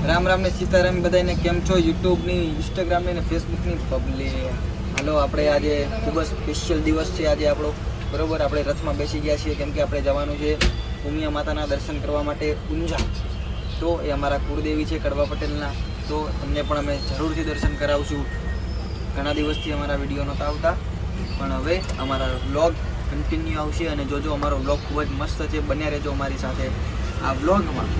રામ રામ ને સીતારામ બધાને કેમ છો? યુટ્યુબની, ઇન્સ્ટાગ્રામની ને ફેસબુકની પબ્લિક. હાલો, આપણે આજે ખૂબ જ સ્પેશિયલ દિવસ છે આજે આપણો, બરોબર. આપણે રથમાં બેસી ગયા છીએ કેમ કે આપણે જવાનું છે ઉમિયા માતાના દર્શન કરવા માટે ઊંઝા. તો એ અમારા કુળદેવી છે કડવા પટેલના, તો તમને પણ અમે જરૂરથી દર્શન કરાવશું. ઘણા દિવસથી અમારા વિડીયો નહોતા આવતા, પણ હવે અમારા વ્લોગ કન્ટિન્યુ આવશે અને જોજો અમારો વ્લોગ ખૂબ જ મસ્ત છે. બન્યા રહેજો અમારી સાથે આ વ્લોગમાં.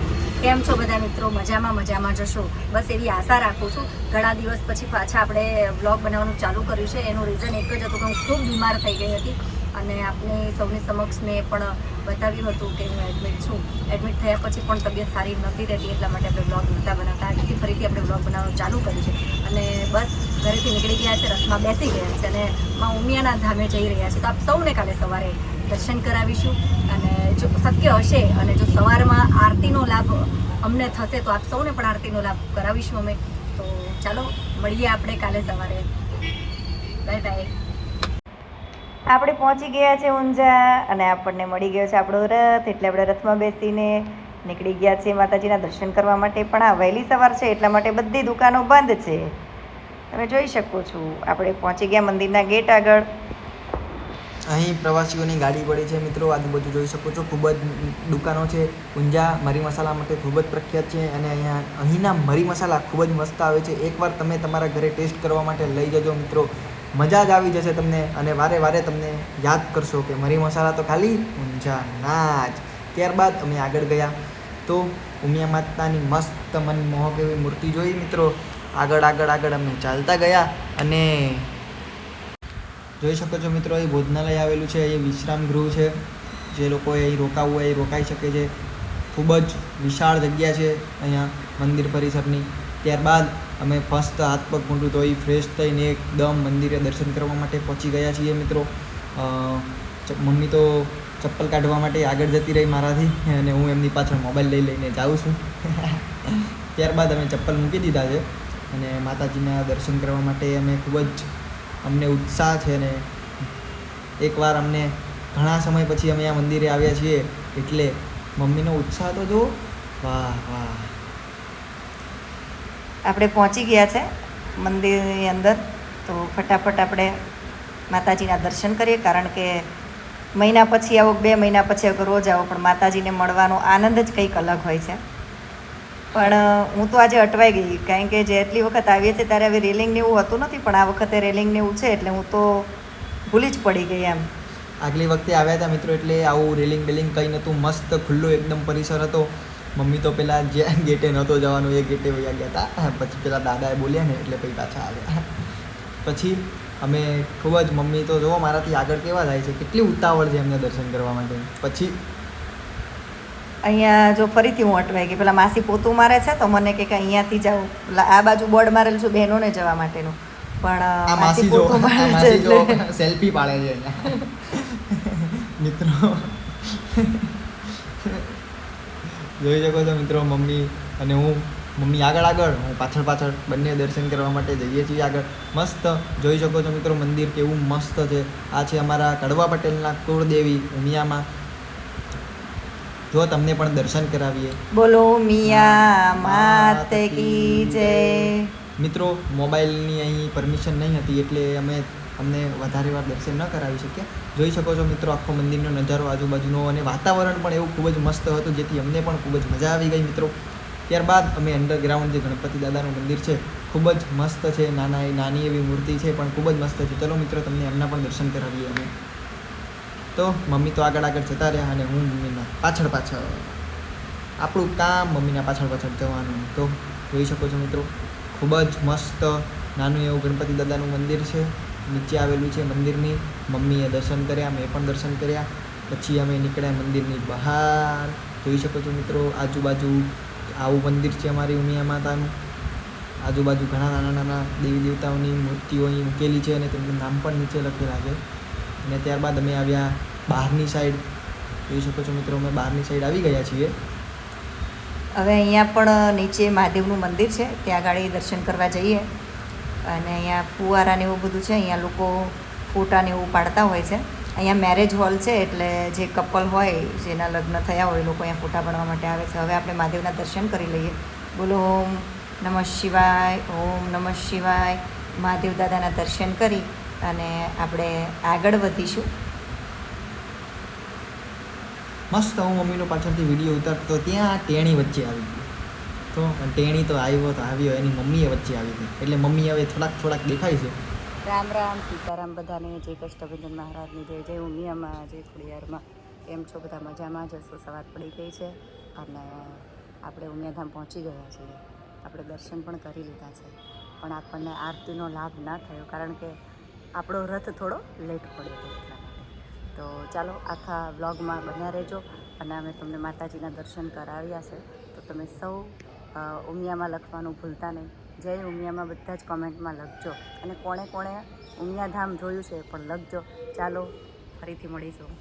કેમ છો બધા મિત્રો? મજામાં જશો, બસ એવી આશા રાખું છું. ઘણા દિવસ પછી પાછા આપણે વ્લોગ બનાવવાનું ચાલુ કર્યું છે. એનું રીઝન એક જ હતું કે હું ખૂબ બીમાર થઈ ગઈ હતી અને આપની સૌની સમક્ષ મેં પણ બતાવ્યું હતું કે હું એડમિટ છું. એડમિટ થયા પછી પણ તબિયત સારી નથી રહેતી, એટલા માટે આપણે વ્લોગ નહોતા બનાવતા. આજથી ફરીથી આપણે વ્લોગ બનાવવાનું ચાલુ કર્યું છે અને બસ ઘરેથી નીકળી ગયા છે, રથમાં બેસી ગયા છે અને માં ઉમિયાના ધામે જઈ રહ્યા છે. તો આપ સૌને કાલે સવારે દર્શન કરાવીશું અને જો શક્ય હશે અને જો સવારમાં આરતીનો લાભ અમને થશે તો આપ સૌને પણ આરતીનો લાભ કરાવીશું અમે. તો ચાલો મળીએ આપણે કાલે સવારે. Bye bye. આપણે પહોંચી ગયા છે ઊંઝા અને આપણને મળી ગયો છે આપણો રથ, એટલે આપણે રથમાં બેસીને નીકળી ગયા છીએ માતાજીના દર્શન કરવા માટે. પણ આ વહેલી સવાર છે એટલા માટે બધી દુકાનો બંધ છે. તમે જોઈ શકો છો આપણે પહોંચી ગયા મંદિરના ગેટ આગળ. અહીં પ્રવાસીઓની ગાડી પડી છે મિત્રો, આજુબાજુ જોઈ શકો છો. ખૂબ જ દુકાનો છે. ઊંઝા મરી મસાલા માટે ખૂબ જ પ્રખ્યાત છે અને અહીંના મરી મસાલા ખૂબ જ મસ્ત આવે છે. એકવાર તમે તમારા ઘરે ટેસ્ટ કરવા માટે લઈ જજો મિત્રો, મજા જ આવી જશે તમને અને વારે વારે તમને યાદ કરશો કે મરી મસાલા તો ખાલી ઊંઝાના જ. ત્યારબાદ અમે આગળ ગયા તો ઉમિયા માતાની મસ્ત મનમોહક એવી મૂર્તિ જોઈ મિત્રો. આગળ અમે ચાલતા ગયા અને જોઈ શકો છો મિત્રો, અહીં ભોજનાલય આવેલું છે, અહીં વિશ્રામ ગૃહ છે. જે લોકોએ અહીં રોકાવું હોય એ રોકાઈ શકે છે. ખૂબ જ વિશાળ જગ્યા છે અહીંયા મંદિર પરિસરની. ત્યારબાદ અમે ફર્સ્ટ હાથ પગ મોઢું ધોઈ ફ્રેશ થઈને એકદમ મંદિરે દર્શન કરવા માટે પહોંચી ગયા છીએ મિત્રો. મમ્મી તો ચપ્પલ કાઢવા માટે આગળ જતી રહી મારાથી અને હું એમની પાછળ મોબાઈલ લઈને જાઉં છું. ત્યારબાદ અમે ચપ્પલ મૂકી દીધા છે અને માતાજીના દર્શન કરવા માટે અમે ખૂબ જ અમને ઉત્સાહ છે ને એકવાર અમને ઘણા સમય પછી અમે આ મંદિરે આવ્યા છીએ એટલે મમ્મીનો ઉત્સાહ તો જો, વાહ વાહ. આપણે પહોંચી ગયા છે મંદિરની અંદર, તો ફટાફટ આપણે માતાજીના દર્શન કરીએ. કારણ કે મહિના પછી આવો, 2 મહિના પછી અગર રોજ આવો, પણ માતાજીને મળવાનો આનંદ જ કંઈક અલગ હોય છે. પણ હું તો આજે અટવાઈ ગઈ, કારણ કે જેટલી વખત આવીએ છીએ ત્યારે હવે રેલિંગ ને એવું હતું નથી, પણ આ વખતે રેલિંગ ને એવું છે એટલે હું તો ભૂલી જ પડી ગઈ એમ. આગલી વખતે આવ્યા હતા મિત્રો એટલે આવું રેલિંગ બેલિંગ કંઈ નહોતું, મસ્ત ખુલ્લો એકદમ પરિસર હતો. મમ્મી તો પેલા જે ગેટે નહોતો જવાનું એ ગેટે વયા ગયા હતા, પછી પેલા દાદાએ બોલ્યા ને એટલે પછી પાછા આવ્યા. પછી અમે ખૂબ જ, મમ્મી તો જુઓ મારાથી આગળ કેવા જાય છે, કેટલી ઉતાવળ છે એમને દર્શન કરવા માટે. પછી અહીંયા જો ફરીથી હું અટવાઈ ગઈ. પેલા માસી પોતું મારે છે તો મને કે અહીંયાથી જાઓ, આ બાજુ બોર્ડ મારેલું છે બહેનોને જવા માટેનું, પણ માસી પોતું મારે છે એટલે સેલ્ફી પાડે છે અહીંયા મિત્રો. જોઈ શકો છો મિત્રો, મમ્મી અને હું, મમ્મી આગળ હું પાછળ બંને દર્શન કરવા માટે જઈએ છીએ આગળ. મસ્ત જોઈ શકો છો મિત્રો, મંદિર કેવું મસ્ત છે. આ છે અમારા કડવા પટેલના કુળદેવી ઉમિયામાં. જો તમને પણ દર્શન કરાવીએ. બોલો મિયા માત કી જય. મિત્રો મોબાઈલની અહીં પરમિશન નહીં હતી એટલે અમને વધારે વાર દર્શન ન કરાવી શક્યા. જોઈ શકો છો મિત્રો આખો મંદિરનો નજારો આજુબાજુનો, અને વાતાવરણ પણ એવું ખૂબ જ મસ્ત હતું જેથી અમને પણ ખૂબ જ મજા આવી ગઈ મિત્રો. ત્યારબાદ અમે અંડરગ્રાઉન્ડ જે ગણપતિ દાદાનું મંદિર છે ખૂબ જ મસ્ત છે, નાની એવી મૂર્તિ છે પણ ખૂબ જ મસ્ત છે. ચલો મિત્રો તમને એમના પણ દર્શન કરાવીએ અમે. તો મમ્મી તો આગળ જતા રહ્યા અને હું મમ્મીના પાછળ. આપણું કામ મમ્મીના પાછળ જવાનું. તો જોઈ શકો છો મિત્રો, ખૂબ જ મસ્ત નાનું એવું ગણપતિ દાદાનું મંદિર છે, નીચે આવેલું છે મંદિરની. મમ્મીએ દર્શન કર્યા, મેં પણ દર્શન કર્યા. પછી અમે નીકળ્યા મંદિરની બહાર. જોઈ શકો છો મિત્રો આજુબાજુ આવું મંદિર છે અમારી ઉમિયા માતાનું. આજુબાજુ ઘણા નાના દેવી દેવતાઓની મૂર્તિઓ અહીં મૂકેલી છે અને તેમનું નામ પણ નીચે લખેલા છે. અને ત્યારબાદ અમે આવ્યા બહારની સાઈડ. જોઈ શકો છો મિત્રો, અમે બહારની સાઈડ આવી ગયા છીએ. હવે અહીંયા પણ નીચે મહાદેવનું મંદિર છે, ત્યાં આગળ દર્શન કરવા જઈએ. અને અહીંયા ફુવારા ને એવું બધું છે, અહીંયા લોકો ફોટા ને એવું પાડતા હોય છે. અહીંયા મેરેજ હોલ છે એટલે જે કપલ હોય, જેના લગ્ન થયા હોય, લોકો અહીંયા ફોટા પાડવા માટે આવે છે. હવે આપણે મહાદેવના દર્શન કરી લઈએ બોલો ઓમ નમઃ શિવાય, ઓમ નમઃ શિવાય. મહાદેવ દાદાના દર્શન કરી અને આપણે આગળ વધીશું. મસ્ત હું મમ્મીનો પાછળથી વિડીયો ઉતારતો ત્યાં ટેણી વચ્ચે આવી ગઈ. તો ટેણી તો આવ્યો એની મમ્મીએ વચ્ચે આવી ગઈ, એટલે મમ્મી હવે થોડાક દેખાય છે. રામ રામ સીતારામ બધાને, જય કષ્ટભંજન મહારાજની જય. જય ઉમિયામાં, જય ખોડિયારમાં. કેમ છો બધા? મજામાં જ હશો. સવાર પડી ગઈ છે અને આપણે ઉમિયાધામ પહોંચી ગયા છીએ. આપણે દર્શન પણ કરી લીધા છે, પણ આપણને આરતીનો લાભ ના થયો કારણ કે આપણો રથ થોડો લેટ પડ્યો હતો એટલા માટે. તો ચાલો આખા વ્લોગમાં બન્યા રહેજો અને અમે તમને માતાજીના દર્શન કરાવ્યા છે. તો તમે સૌ ઉમિયામાં લખવાનું ભૂલતા નહીં. જય ઉમિયામાં બધા જ કોમેન્ટમાં લખજો અને કોણે ઉમિયાધામ જોયું છે પણ લખજો. ચાલો ફરીથી મળીશું.